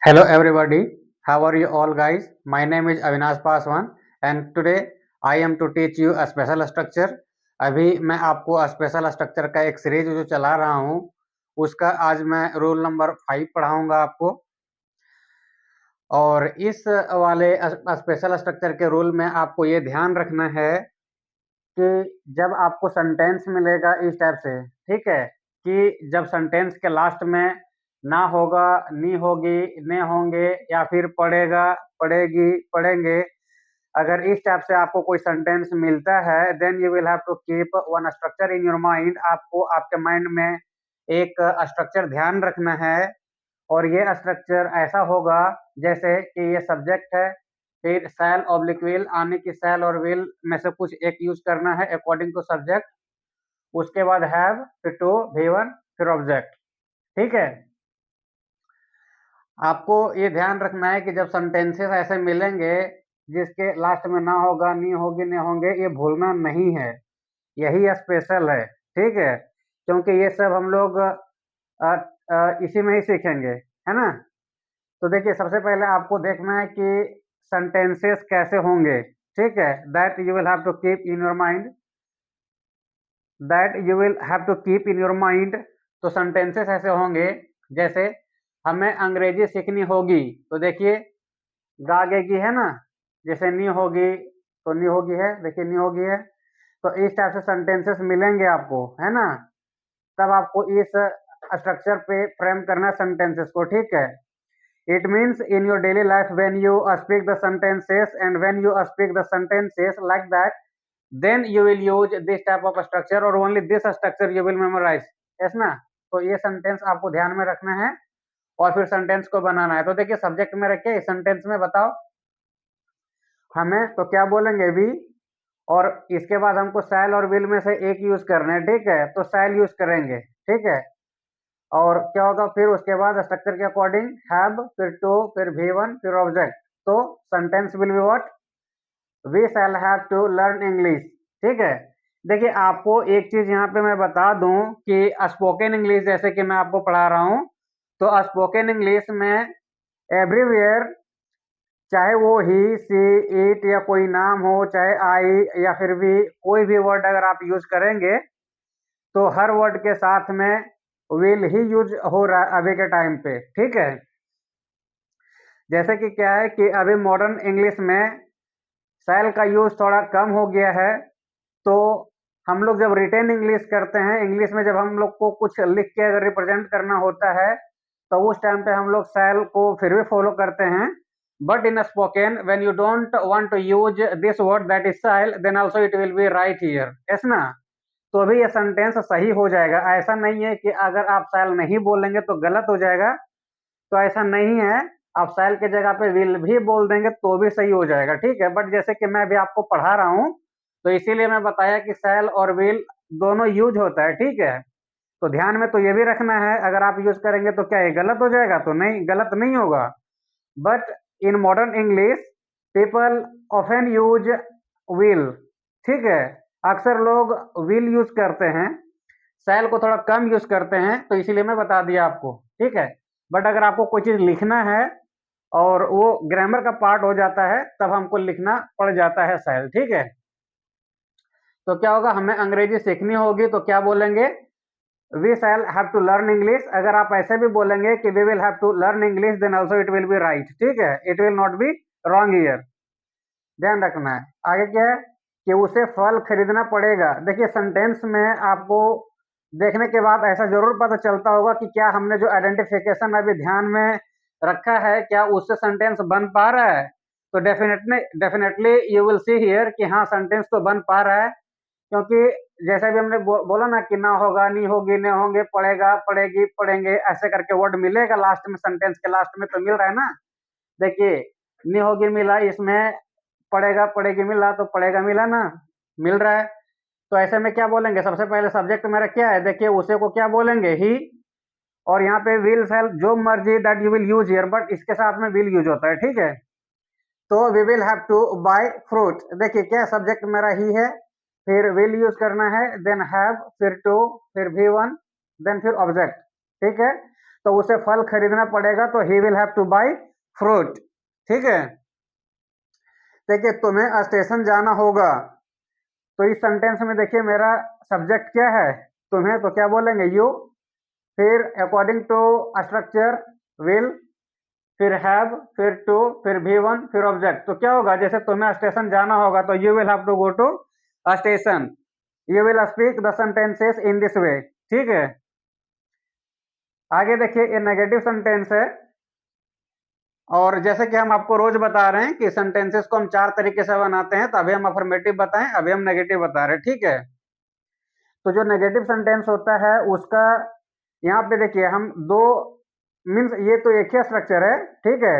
Hello everybody, how are you all guys? My name is Avinash Paswan and today I am to teach you a special structure. अभी मैं आपको special structure का एक series जो चला रहा हूँ उसका आज मैं रूल नंबर 5 पढ़ाऊंगा आपको। और इस वाले स्पेशल स्ट्रक्चर के रूल में आपको ये ध्यान रखना है कि जब आपको सेंटेंस मिलेगा इस टाइप से, ठीक है, कि जब सेंटेंस के लास्ट में ना होगा, नी होगी, ने होंगे या फिर पढ़ेगा, पढ़ेगी, पढ़ेंगे, अगर इस टाइप से आपको कोई सेंटेंस मिलता है then you will have to keep one structure in your mind. आपको आपके माइंड में एक स्ट्रक्चर ध्यान रखना है और ये स्ट्रक्चर ऐसा होगा जैसे कि ये सब्जेक्ट है, फिर शैल ऑब्लिक विल, आने की शैल और विल में से कुछ एक यूज करना है अकॉर्डिंग टू सब्जेक्ट, उसके बाद हैव, फिर टू, भी वन, फिर ऑब्जेक्ट। ठीक है, आपको ये ध्यान रखना है कि जब सेंटेंसेस ऐसे मिलेंगे जिसके लास्ट में ना होगा, नी होगी, ने होंगे, ये भूलना नहीं है, यही स्पेशल है। ठीक है, क्योंकि ये सब हम लोग इसी में ही सीखेंगे, है ना। तो देखिए, सबसे पहले आपको देखना है कि सेंटेंसेस कैसे होंगे। ठीक है, that you will have to keep in your mind, that you will have to keep in your mind. तो सेंटेंसेस ऐसे होंगे जैसे हमें अंग्रेजी सीखनी होगी, तो देखिए गागेगी है ना, जैसे नी होगी तो नी होगी है, देखिए नी होगी है। तो इस टाइप से सेंटेंसेस मिलेंगे आपको, है ना। तब आपको इस स्ट्रक्चर पे फ्रेम करना सेंटेंसेस को। ठीक है, it means in your daily life when you speak the sentences and when you speak the sentences like that, then you will use this type of structure or only this structure you will memorize, yes ना। तो ये sentence आपको ध्यान में रखना है और फिर सेंटेंस को बनाना है। तो देखिए, सब्जेक्ट में रखे सेंटेंस में बताओ हमें, तो क्या बोलेंगे भी, और इसके बाद हमको शैल और विल में से एक यूज करना है। ठीक है, तो शैल यूज करेंगे। ठीक है, और क्या होगा फिर उसके बाद स्ट्रक्चर के अकॉर्डिंग हैव, फिर टू, फिर भी वन, फिर ऑब्जेक्ट। तो sentence will be what, we shall have to learn English. ठीक है, देखिए आपको एक चीज यहाँ पे मैं बता दूं कि स्पोकन इंग्लिश जैसे कि मैं आपको पढ़ा रहा हूँ, तो स्पोकन इंग्लिश में एवरीवेयर, चाहे वो ही, सी, इट या कोई नाम हो, चाहे आई या फिर भी कोई भी वर्ड अगर आप यूज करेंगे तो हर वर्ड के साथ में विल ही यूज हो रहा है अभी के टाइम पे। ठीक है, जैसे कि क्या है कि अभी मॉडर्न इंग्लिश में शैल का यूज थोड़ा कम हो गया है, तो हम लोग जब रिटेन इंग्लिश करते हैं, इंग्लिश में जब हम लोग को कुछ लिख के अगर रिप्रेजेंट करना होता है तो उस टाइम पे हम लोग शैल को फिर भी फॉलो करते हैं। But in spoken when you don't want to use this word that is shall, then also it will be right here, yes ना। तो अभी ये सेंटेंस सही हो जाएगा। ऐसा नहीं है कि अगर आप शैल नहीं बोलेंगे तो गलत हो जाएगा, तो ऐसा नहीं है। आप शैल के जगह पे विल भी बोल देंगे तो भी सही हो जाएगा। ठीक है, बट जैसे कि मैं भी आपको पढ़ा रहा हूँ तो इसीलिए मैं बताया कि शैल और विल दोनों यूज होता है। ठीक है, तो ध्यान में तो ये भी रखना है, अगर आप यूज करेंगे तो क्या ये गलत हो जाएगा, तो नहीं, गलत नहीं होगा। But in modern English people often use will. ठीक है, अक्सर लोग विल यूज करते हैं, शैल को थोड़ा कम यूज करते हैं, तो इसीलिए मैं बता दिया आपको। ठीक है, बट अगर आपको कोई चीज लिखना है और वो ग्रामर का पार्ट हो जाता है तब हमको लिखना पड़ जाता है शैल। ठीक है, तो क्या होगा, हमें अंग्रेजी सीखनी होगी तो क्या बोलेंगे, we shall have to learn English. अगर आप ऐसे भी बोलेंगे कि we will have to learn English, then also it will be right. ठीक है, it will not be wrong here, ध्यान रखना है। आगे क्या है कि उसे फल खरीदना पड़ेगा। देखिए, सेंटेंस में आपको देखने के बाद ऐसा जरूर पता चलता होगा कि क्या हमने जो आइडेंटिफिकेशन अभी ध्यान में रखा है क्या उससे सेंटेंस बन पा रहा है। तो definitely definitely you will see here कि हाँ, सेंटेंस तो बन पा रहा है, क्योंकि जैसा भी हमने बोला ना कि ना होगा, नहीं होगी, ने होंगे, पढ़ेगा, पढ़ेगी, पढ़ेंगे, ऐसे करके वर्ड मिलेगा लास्ट में, सेंटेंस के लास्ट में तो मिल रहा है ना। देखिए, नहीं होगी मिला, इसमें पढ़ेगा, पढ़ेगी मिला, तो पढ़ेगा मिला ना, मिल रहा है। तो ऐसे में क्या बोलेंगे, सबसे पहले सब्जेक्ट मेरा क्या है, देखिए उसे को क्या बोलेंगे, ही, और यहाँ पे विल शैल जो मर्जी that you will use here, but इसके साथ में विल यूज होता है। ठीक है, तो we will have to buy fruit. देखिए क्या, सब्जेक्ट मेरा ही है, फिर विल यूज करना है, देन हैव, फिर टू, फिर भी वन, देन फिर ऑब्जेक्ट। ठीक है, तो उसे फल खरीदना पड़ेगा, तो he will have two by fruit. ठीक है, देखिए तुम्हें स्टेशन जाना होगा, तो इस सेंटेंस में देखिए मेरा सब्जेक्ट क्या है, तुम्हें, तो क्या बोलेंगे यू, फिर अकॉर्डिंग टू स्ट्रक्चर विल, फिर हैव, फिर टू, फिर भी वन, फिर ऑब्जेक्ट। तो क्या होगा, जैसे तुम्हें स्टेशन जाना होगा तो you will have to go to station, you will speak the sentences in this way. ठीक है, आगे देखिए ये नेगेटिव सेंटेंस है, और जैसे कि हम आपको रोज बता रहे हैं कि सेंटेंसेस को हम 4 तरीके से बनाते हैं, तो अभी हम अफर्मेटिव बताएं, अभी हम नेगेटिव बता रहे हैं। ठीक है, तो जो नेगेटिव सेंटेंस होता है उसका यहाँ पे देखिए हम दो मीन्स, ये तो एक ही स्ट्रक्चर है, ठीक है,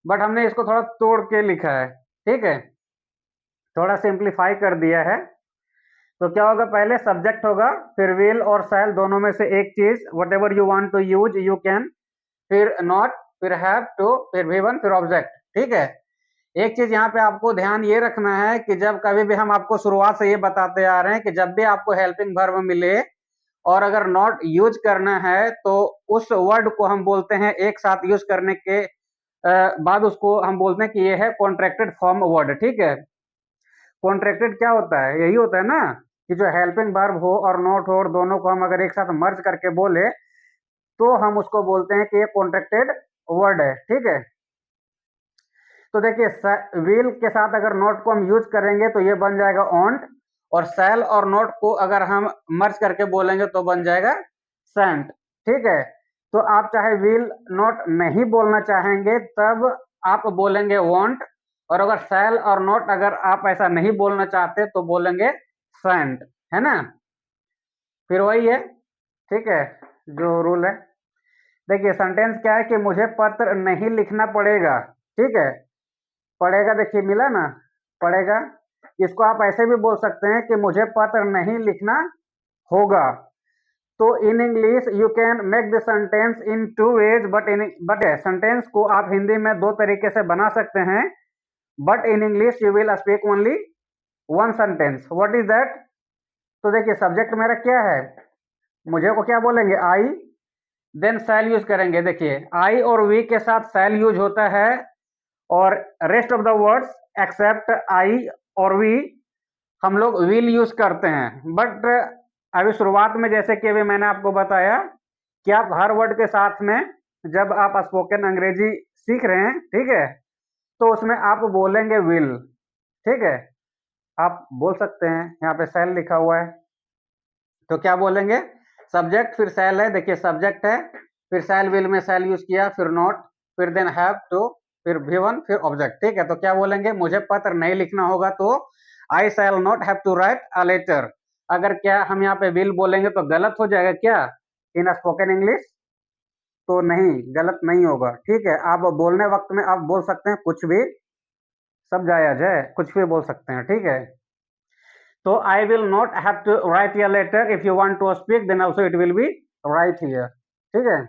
बट हमने इसको थोड़ा तोड़ के लिखा है। ठीक है, थोड़ा सिंप्लीफाई कर दिया है। तो क्या होगा, पहले सब्जेक्ट होगा, फिर विल और शैल दोनों में से एक चीज, whatever you want to use you can, फिर नॉट, फिर हैव टू, फिर भी वन, फिर ऑब्जेक्ट। ठीक है, एक चीज यहाँ पे आपको ध्यान ये रखना है कि जब कभी भी हम आपको शुरुआत से ये बताते आ रहे हैं कि जब भी आपको हेल्पिंग वर्ब मिले और अगर नॉट यूज करना है तो उस वर्ड को हम बोलते हैं एक साथ यूज करने के बाद उसको हम बोलते हैं कि ये है कॉन्ट्रैक्टेड फॉर्म वर्ड। ठीक है, कॉन्ट्रैक्टेड क्या होता है, यही होता है ना कि जो हेल्पिंग वर्ब हो और नॉट हो और दोनों को हम अगर एक साथ मर्ज करके बोले तो हम उसको बोलते हैं कि ये कॉन्ट्रैक्टेड वर्ड है। ठीक है, तो देखिए विल के साथ अगर नॉट को हम यूज करेंगे तो ये बन जाएगा ऑन्ट, और सेल और नॉट को अगर हम मर्ज करके बोलेंगे तो बन जाएगा सेंट। ठीक है, तो आप चाहे विल नॉट नहीं बोलना चाहेंगे तब आप बोलेंगे वॉन्ट, और अगर सेल और नॉट अगर आप ऐसा नहीं बोलना चाहते तो बोलेंगे सेंट, है ना, फिर वही है। ठीक है, जो रूल है, देखिए सेंटेंस क्या है कि मुझे पत्र नहीं लिखना पड़ेगा। ठीक है, पड़ेगा देखिए मिला ना, पड़ेगा, इसको आप ऐसे भी बोल सकते हैं कि मुझे पत्र नहीं लिखना होगा। तो in English you can make the sentence in 2 ways, but sentence को आप हिंदी में 2 तरीके से बना सकते हैं, but in English you will speak only one sentence. What is that, तो देखिए सब्जेक्ट मेरा क्या है, मुझे को क्या बोलेंगे आई, देन शैल यूज करेंगे। देखिए आई और वी के साथ शैल यूज होता है, और rest of the words except I और वी हम लोग विल यूज करते हैं। बट अभी शुरुआत में जैसे कि अभी मैंने आपको बताया कि आप हर वर्ड के साथ में जब आप स्पोकन अंग्रेजी सीख रहे हैं, ठीक है, तो उसमें आप बोलेंगे विल। ठीक है, आप बोल सकते हैं, यहाँ पे सेल लिखा हुआ है, तो क्या बोलेंगे, सब्जेक्ट फिर सेल है, देखिए सब्जेक्ट है, फिर सेल विल में सेल यूज किया, फिर नॉट, फिर देन हैव टू, फिर भी वन, फिर ऑब्जेक्ट। ठीक है, तो क्या बोलेंगे, मुझे पत्र नहीं लिखना होगा तो I shall not have to write a letter. अगर क्या हम यहाँ पे विल बोलेंगे तो गलत हो जाएगा क्या इन स्पोकन इंग्लिश, तो नहीं, गलत नहीं होगा। ठीक है, आप बोलने वक्त में आप बोल सकते हैं कुछ भी, सब जायज है, कुछ भी बोल सकते हैं। ठीक है, तो I will not have to write a letter, if you want to speak then also it will be right here. ठीक है,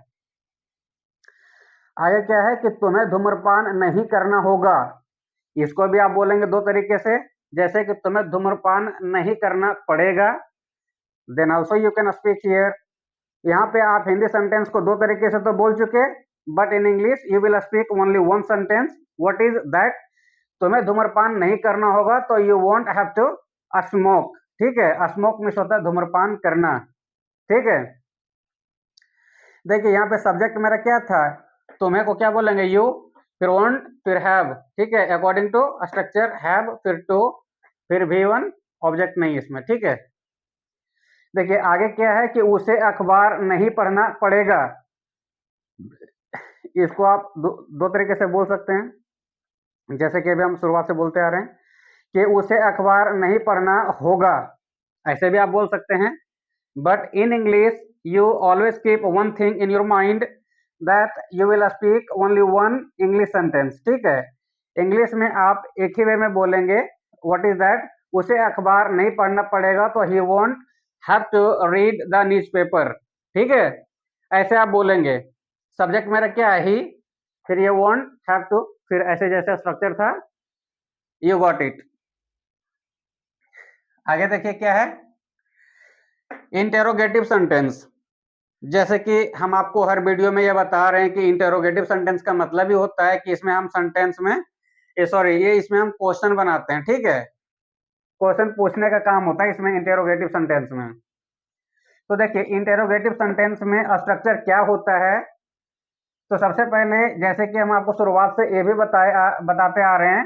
आगे क्या है कि तुम्हें धूम्रपान नहीं करना होगा, इसको भी आप बोलेंगे 2 तरीके से, जैसे कि तुम्हें धूम्रपान नहीं करना पड़ेगा, then also you can speak here. यहाँ पे आप हिंदी सेंटेंस को 2 तरीके से तो बोल चुके, but in English you will speak only one sentence. What is that, तुम्हें धूम्रपान नहीं करना होगा तो you won't have to smoke. ठीक है, स्मोक मीन्स होता है धूम्रपान करना। ठीक है, देखिए यहाँ पे सब्जेक्ट मेरा क्या था, तुम्हें को क्या बोलेंगे यू, फिर वोंट, फिर हैव। ठीक है, अकॉर्डिंग टू स्ट्रक्चर हैव, फिर टू, फिर भी वन, ऑब्जेक्ट नहीं इसमें। ठीक है, देखिए आगे क्या है कि उसे अखबार नहीं पढ़ना पड़ेगा, इसको आप दो तरीके से बोल सकते हैं, जैसे कि अभी हम शुरुआत से बोलते आ रहे हैं कि उसे अखबार नहीं पढ़ना होगा, ऐसे भी आप बोल सकते हैं। But in English you always keep one thing in your mind, that you will speak only one English sentence. ठीक है, इंग्लिश में आप एक ही वे में बोलेंगे, व्हाट इज दैट, उसे अखबार नहीं पढ़ना पड़ेगा तो he won't have to read the newspaper. ठीक है, ऐसे आप बोलेंगे। सब्जेक्ट मेरा क्या है, ही, फिर ये वोंट हैव टू, फिर ऐसे जैसे स्ट्रक्चर था, यू गॉट इट। आगे देखिए क्या है, इंटेरोगेटिव सेंटेंस। जैसे कि हम आपको हर वीडियो में ये बता रहे हैं कि इंटेरोगेटिव सेंटेंस का मतलब ही होता है कि इसमें हम सेंटेंस में ये इसमें हम क्वेश्चन बनाते हैं, ठीक है। क्वेश्चन पूछने का काम होता है इसमें इंटेरोगेटिव सेंटेंस में। तो देखिए इंटेरोगेटिव सेंटेंस में स्ट्रक्चर क्या होता है। तो सबसे पहले जैसे कि हम आपको शुरुआत से ये भी बताते आ रहे हैं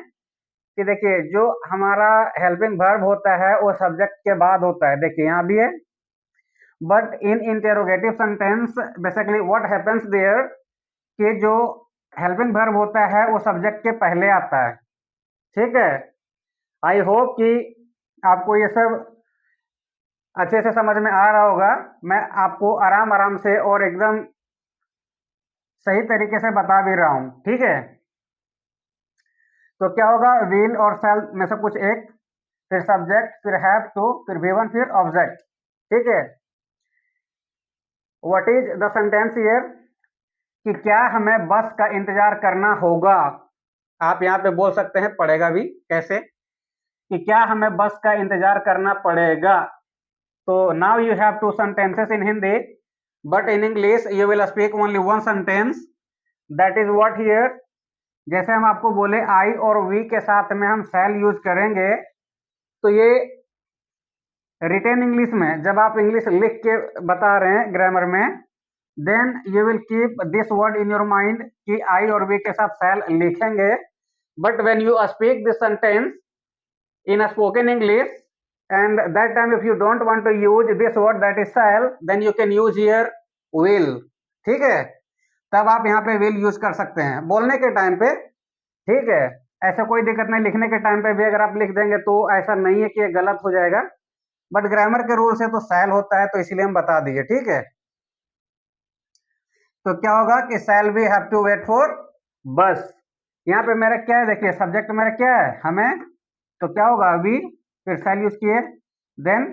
कि देखिए जो हमारा हेल्पिंग वर्ब होता है वो सब्जेक्ट के बाद होता है। देखिए यहाँ भी है, but in interrogative sentence basically what happens there कि जो हेल्पिंग वर्ब होता है वो सब्जेक्ट के पहले आता है, ठीक है। आई होप कि आपको ये सब अच्छे से समझ में आ रहा होगा। मैं आपको आराम आराम से और एकदम सही तरीके से बता भी रहा हूं, ठीक है। तो क्या होगा, विल और शैल में से कुछ एक, फिर सब्जेक्ट, फिर हैव टू, फिर वी1, फिर ऑब्जेक्ट, ठीक है। What is the sentence here कि क्या हमें बस का इंतजार करना होगा। आप यहाँ पे बोल सकते हैं पड़ेगा भी, कैसे कि क्या हमें बस का इंतजार करना पड़ेगा। तो now you have two sentences in Hindi, but in English you will speak only one sentence, that is what here. जैसे हम आपको बोले आई और वी के साथ में हम शैल यूज करेंगे, तो ये रिटेन इंग्लिश में जब आप इंग्लिश लिख के बता रहे हैं ग्रामर में, then you will keep this word in your mind कि आई और वी के साथ शैल लिखेंगे। But when you speak this sentence in a spoken English, and that time if you don't want to use this word that is shall, then you can use here will, ठीक है। तब आप यहाँ पे will use कर सकते हैं बोलने के टाइम पे, ठीक है। ऐसा कोई दिक्कत नहीं, लिखने के टाइम पे भी अगर आप लिख देंगे तो ऐसा नहीं है कि ये गलत हो जाएगा, बट ग्रामर के रूल से तो shall होता है, तो इसलिए हम बता दिए, ठीक है। तो क्या होगा कि shall we have to wait for बस। यहाँ पे मेरा क्या है, देखिए सब्जेक्ट मेरा क्या है, हमें, तो क्या होगा अभी, फिर शैल यूज किए, देन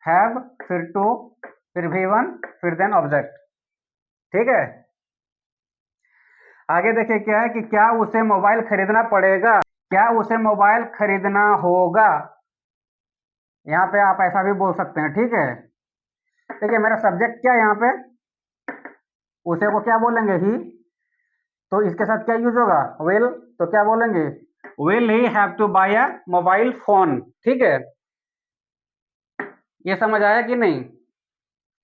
हैव, फिर टू, फिर वी1, फिर देन ऑब्जेक्ट, ठीक है। आगे देखिए क्या है कि क्या उसे मोबाइल खरीदना पड़ेगा, क्या उसे मोबाइल खरीदना होगा। यहाँ पे आप ऐसा भी बोल सकते हैं, ठीक है। देखिए मेरा सब्जेक्ट क्या है यहाँ पे, उसे को क्या बोलेंगे ही, तो इसके साथ क्या यूज होगा, विल, तो क्या बोलेंगे, will he have to buy a mobile phone, ठीक है। ये समझ आया कि नहीं,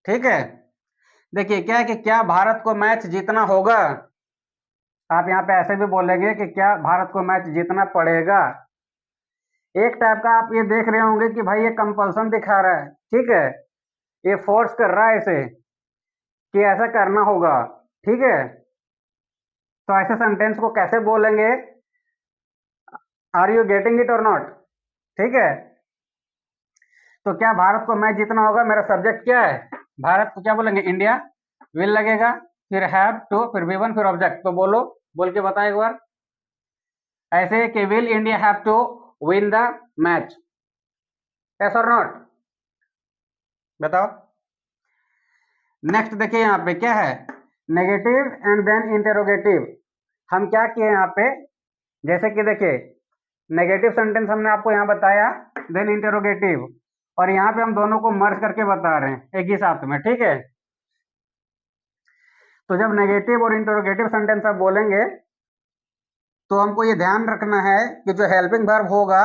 ठीक है। देखिए क्या है कि क्या भारत को मैच जीतना होगा। आप यहाँ पे ऐसे भी बोलेंगे कि क्या भारत को मैच जीतना पड़ेगा। एक टाइप का आप ये देख रहे होंगे कि भाई ये कंपल्सन दिखा रहा है, ठीक है, ये फोर्स कर रहा है इसे कि ऐसा करना होगा, ठीक है। तो ऐसे सेंटेंस को कैसे बोलेंगे, आर यू गेटिंग इट और नॉट, ठीक है। तो क्या भारत को मैच जीतना होगा, मेरा सब्जेक्ट क्या है, भारत को क्या बोलेंगे, इंडिया, विल लगेगा, फिर हैव टू, फिर वी1, फिर ऑब्जेक्ट। तो बोलो, बोल के बताएं एक बार ऐसे कि will India have to win the match, yes और नॉट, बताओ। नेक्स्ट देखिए यहाँ पे क्या है, नेगेटिव एंड देन इंटेरोगेटिव। हम क्या किए यहाँ पे, जैसे कि देखिए नेगेटिव सेंटेंस हमने आपको यहाँ बताया, देन इंटेरोगेटिव, और यहाँ पे हम दोनों को मर्ज करके बता रहे हैं एक ही साथ में, ठीक है। तो जब नेगेटिव और इंटेरोगेटिव सेंटेंस आप बोलेंगे तो हमको ये ध्यान रखना है कि जो हेल्पिंग वर्ब होगा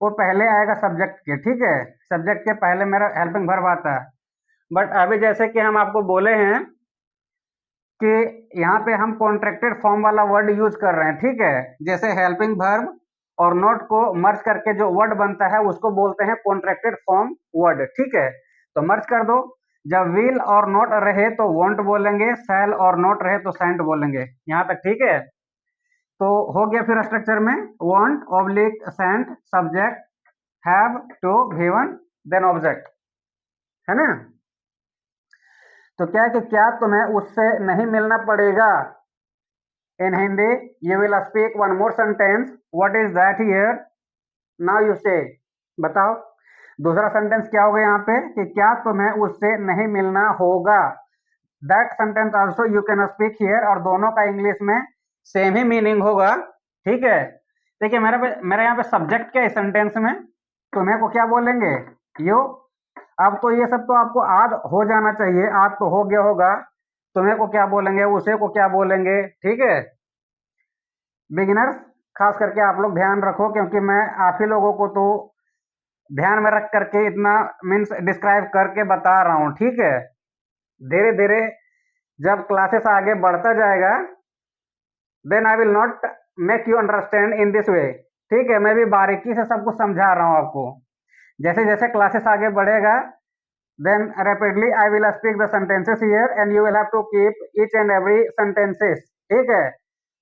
वो पहले आएगा सब्जेक्ट के, ठीक है। सब्जेक्ट के पहले मेरा हेल्पिंग वर्ब आता है। बट अभी जैसे कि हम आपको बोले हैं कि यहाँ पे हम कॉन्ट्रैक्टेड फॉर्म वाला वर्ड यूज कर रहे हैं, ठीक है। जैसे हेल्पिंग वर्ब और नॉट को मर्ज करके जो वर्ड बनता है उसको बोलते हैं कॉन्ट्रैक्टेड फॉर्म वर्ड, ठीक है। तो मर्ज कर दो, जब विल और नॉट रहे तो वॉन्ट बोलेंगे, शैल और नॉट रहे तो सेंट बोलेंगे, यहाँ तक ठीक है। तो हो गया फिर स्ट्रक्चर में, want oblique shan't, subject, have to, given, then object, है ना। तो क्या है कि क्या तुम्हें उससे नहीं मिलना पड़ेगा। In Hindi you will speak one more sentence, what is that here, now you say, बताओ दूसरा सेंटेंस क्या होगा यहाँ पे कि क्या तुम्हें उससे नहीं मिलना होगा। That sentence also you can speak here, और दोनों का इंग्लिश में सेम ही मीनिंग होगा, ठीक है। देखिए मेरा यहाँ पे सब्जेक्ट क्या है सेंटेंस में, तुम्हें को क्या बोलेंगे, यू, अब तो ये सब तो आपको याद हो जाना चाहिए, याद तो हो गया होगा। तुम्हें को क्या बोलेंगे, उसे को क्या बोलेंगे, ठीक है। बिगिनर्स खास करके आप लोग ध्यान रखो, क्योंकि मैं आप ही लोगों को तो ध्यान में रख करके इतना मीन्स डिस्क्राइब करके बता रहा हूँ, ठीक है। धीरे धीरे जब क्लासेस आगे बढ़ता जाएगा, then I will not make you understand in this way, ठीक है। मैं भी बारीकी से सब कुछ समझा रहा हूँ आपको। जैसे जैसे क्लासेस आगे बढ़ेगा, then rapidly I will speak the sentences here and you will have to keep each and every sentences, ठीक है।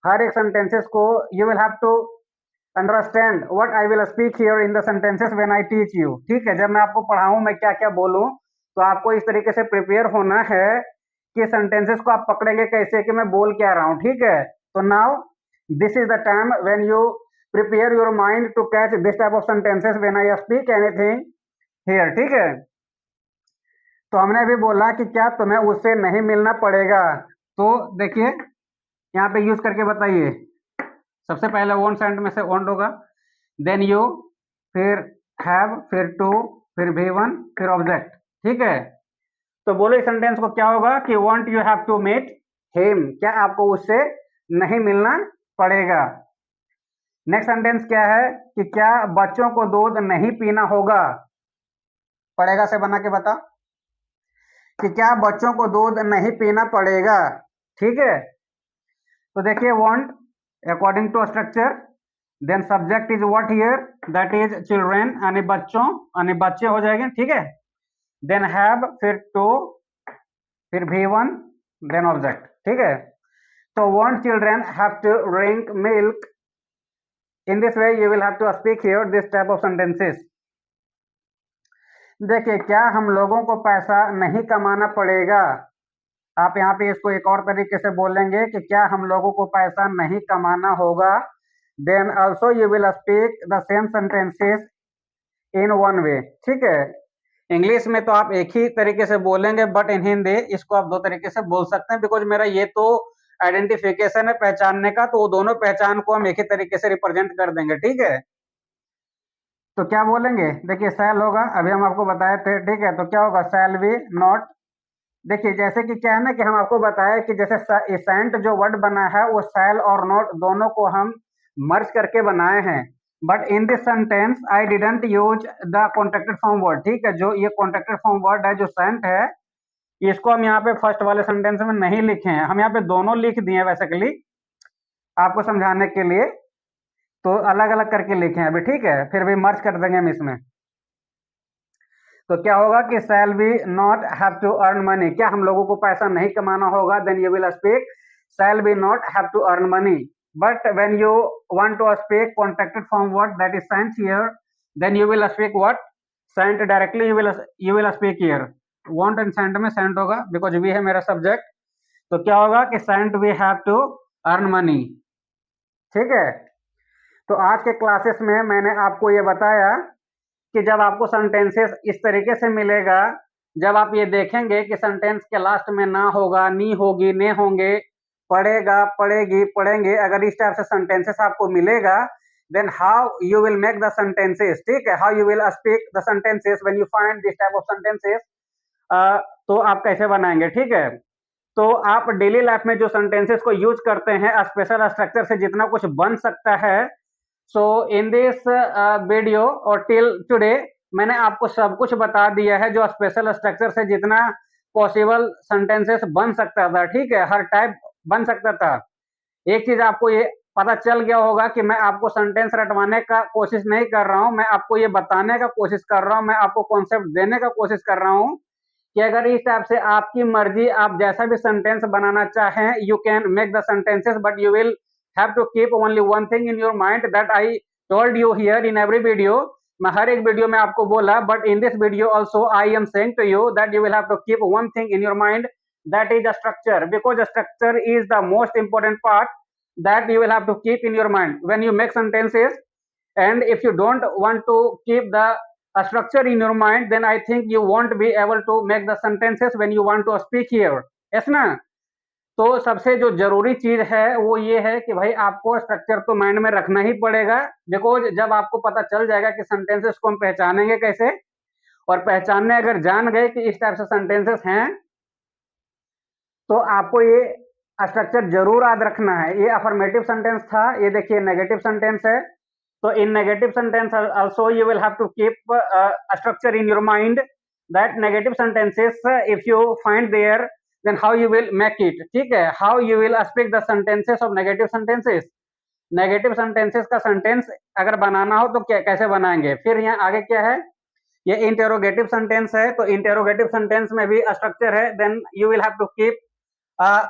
हर एक sentences को you will have to understand what I will speak here in the sentences when I teach you, ठीक है। जब मैं आपको पढ़ाऊं मैं क्या क्या बोलूं, तो आपको इस तरीके से प्रिपेयर होना है कि sentences को आप पकड़ेंगे कैसे कि मैं बोल क्या रहा हूं, ठीक है। तो now this is the time when you prepare your mind to catch this type of sentences when I speak anything here, ठीक है। तो हमने अभी बोला कि क्या तुम्हें उससे नहीं मिलना पड़ेगा, तो देखिए यहाँ पे यूज करके बताइए। सबसे पहले ओन सेंट में से ओन होगा, देन यू, फिर हैव, फिर टू, फिर V1, फिर ऑब्जेक्ट, ठीक है। तो बोलो इस सेंटेंस को क्या होगा कि want you have to meet him, क्या आपको उससे नहीं मिलना पड़ेगा। नेक्स्ट सेंटेंस क्या है कि क्या बच्चों को दूध नहीं पीना होगा, पड़ेगा से बना के बता कि क्या बच्चों को दूध नहीं पीना पड़ेगा, ठीक है। तो देखिए want according to structure, then subject is what here, that is children, यानी बच्चों यानी बच्चे हो जाएंगे, ठीक है। देन हैव, फिर टू, फिर V1, देन ऑब्जेक्ट, ठीक है। तो want children have to drink milk, in this way you will have to speak here this type of sentences. देखिए क्या हम लोगों को पैसा नहीं कमाना पड़ेगा, आप यहाँ पे इसको एक और तरीके से बोलेंगे कि क्या हम लोगों को पैसा नहीं कमाना होगा। Then also you will speak the same sentences in one way, ठीक है। इंग्लिश में तो आप एक ही तरीके से बोलेंगे, बट इन हिंदी इसको आप दो तरीके से बोल सकते हैं, बिकॉज मेरा ये तो आइडेंटिफिकेशन है पहचानने का, तो वो दोनों पहचान को हम एक ही तरीके से रिप्रेजेंट कर देंगे, ठीक है। तो क्या बोलेंगे, देखिए सैल होगा, अभी हम आपको बताए थे, ठीक है। तो क्या होगा, सैल बी नॉट। देखिए जैसे कि क्या है ना कि हम आपको बताया कि जैसे सेंट जो वर्ड बना है वो सैल और नॉट दोनों को हम मर्ज करके बनाए हैं, but in this sentence I didn't use the contracted form word, ठीक है। जो ये कॉन्ट्रैक्टेड फॉर्म वर्ड है जो सेंट है, इसको हम यहाँ पे फर्स्ट वाले सेंटेंस में नहीं लिखे हैं, हम यहाँ पे दोनों लिख दिए हैं बेसिकली आपको समझाने के लिए, तो अलग अलग करके लिखे हैं अभी, ठीक है। फिर भी मर्ज कर देंगे हम इसमें। तो क्या होगा कि shall be not have to earn money, क्या हम लोगों को पैसा नहीं कमाना होगा। Then you will speak shall be not have to earn money, but when you want to speak contracted form word that is shan't here, then you will speak what, shan't directly you will speak here. Want and shan't में shan't होगा because we है मेरा subject, तो क्या होगा कि Saint we have to earn money, ठीक है। तो आज के क्लासेस में मैंने आपको ये बताया कि जब आपको सेंटेंसेस इस तरीके से मिलेगा, जब आप ये देखेंगे कि सेंटेंस के लास्ट में ना होगा, नी होगी, ने होंगे, पढ़ेगा, पढ़ेगी, पढ़ेंगे, अगर इस टाइप से सेंटेंसेस आपको मिलेगा, then how you will make the sentences, ठीक है। How you will speak the sentences when you find this type of sentences, तो आप कैसे बनाएंगे, ठीक है। तो आप डेली लाइफ में जो सेंटेंसेस को यूज करते हैं स्पेशल स्ट्रक्चर से जितना कुछ बन सकता है, सो इन दिस वीडियो और टिल टुडे मैंने आपको सब कुछ बता दिया है जो स्पेशल स्ट्रक्चर से जितना पॉसिबल सेंटेंसेस बन सकता था, ठीक है। हर टाइप बन सकता था। एक चीज आपको ये पता चल गया होगा कि मैं आपको सेंटेंस रटवाने का कोशिश नहीं कर रहा हूं, मैं आपको ये बताने का कोशिश कर रहा हूं, मैं आपको कॉन्सेप्ट देने का कोशिश कर रहा हूं कि अगर इस टाइप से आपकी मर्जी, आप जैसा भी सेंटेंस बनाना चाहें, you can make the sentences, but you will have to keep only one thing in your mind that I told you here in every video. मैं हर एक वीडियो में आपको बोला, but in this video also I am saying to you that you will have to keep one thing in your mind, that is the structure, because the structure is the most important part that you will have to keep in your mind when you make sentences. And if you don't want to keep the structure in your mind, then I think you won't be able to make the sentences when you want to speak here. yes ना। तो सबसे जो जरूरी चीज है वो ये है कि भाई आपको स्ट्रक्चर तो माइंड में रखना ही पड़ेगा, बिकॉज जब आपको पता चल जाएगा कि सेंटेंसेस को हम पहचानेंगे कैसे, और पहचानने अगर जान गए कि इस टाइप से सेंटेंसेस हैं, तो आपको ये स्ट्रक्चर जरूर याद रखना है। ये अफर्मेटिव सेंटेंस था, ये देखिए नेगेटिव सेंटेंस है। तो in negative sentence also you will have to keep a structure in your mind that negative sentences if you find there then how you will make it, ठीक है, how you will speak the sentences of negative sentences। Negative sentences का sentence अगर बनाना हो तो क्या कैसे बनाएंगे। फिर यहाँ आगे क्या है, ये इंटेरोगेटिव सेंटेंस है, तो इंटेरोगेटिव सेंटेंस में भी स्ट्रक्चर है, then you will have to keep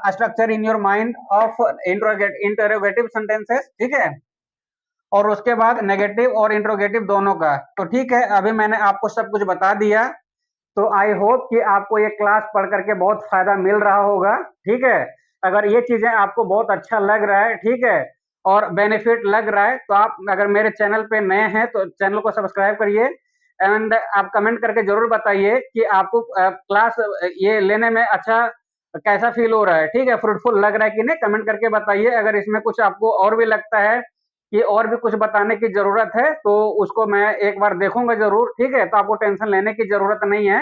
structure in your mind of interrogative sentences, ठीक है। और उसके बाद नेगेटिव और इंट्रोगेटिव दोनों का। तो ठीक है, अभी मैंने आपको सब कुछ बता दिया, तो आई होप कि आपको ये क्लास पढ़ करके बहुत फायदा मिल रहा होगा, ठीक है। अगर ये चीजें आपको बहुत अच्छा लग रहा है, ठीक है, और बेनिफिट लग रहा है, तो आप अगर मेरे चैनल पे नए हैं तो चैनल को सब्सक्राइब करिए एंड आप कमेंट करके जरूर बताइए कि आपको क्लास ये लेने में अच्छा कैसा फील हो रहा है, ठीक है, फ्रूटफुल लग रहा है कि नहीं, कमेंट करके बताइए। अगर इसमें कुछ आपको और भी लगता है कि और भी कुछ बताने की जरूरत है तो उसको मैं एक बार देखूंगा जरूर, ठीक है। तो आपको टेंशन लेने की जरूरत नहीं है,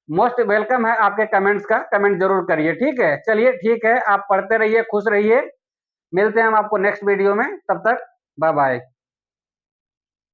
मोस्ट वेलकम है आपके कमेंट्स का, कमेंट जरूर करिए, ठीक है। चलिए ठीक है, आप पढ़ते रहिए, खुश रहिए, मिलते हैं हम आपको नेक्स्ट वीडियो में, तब तक बाय बाय।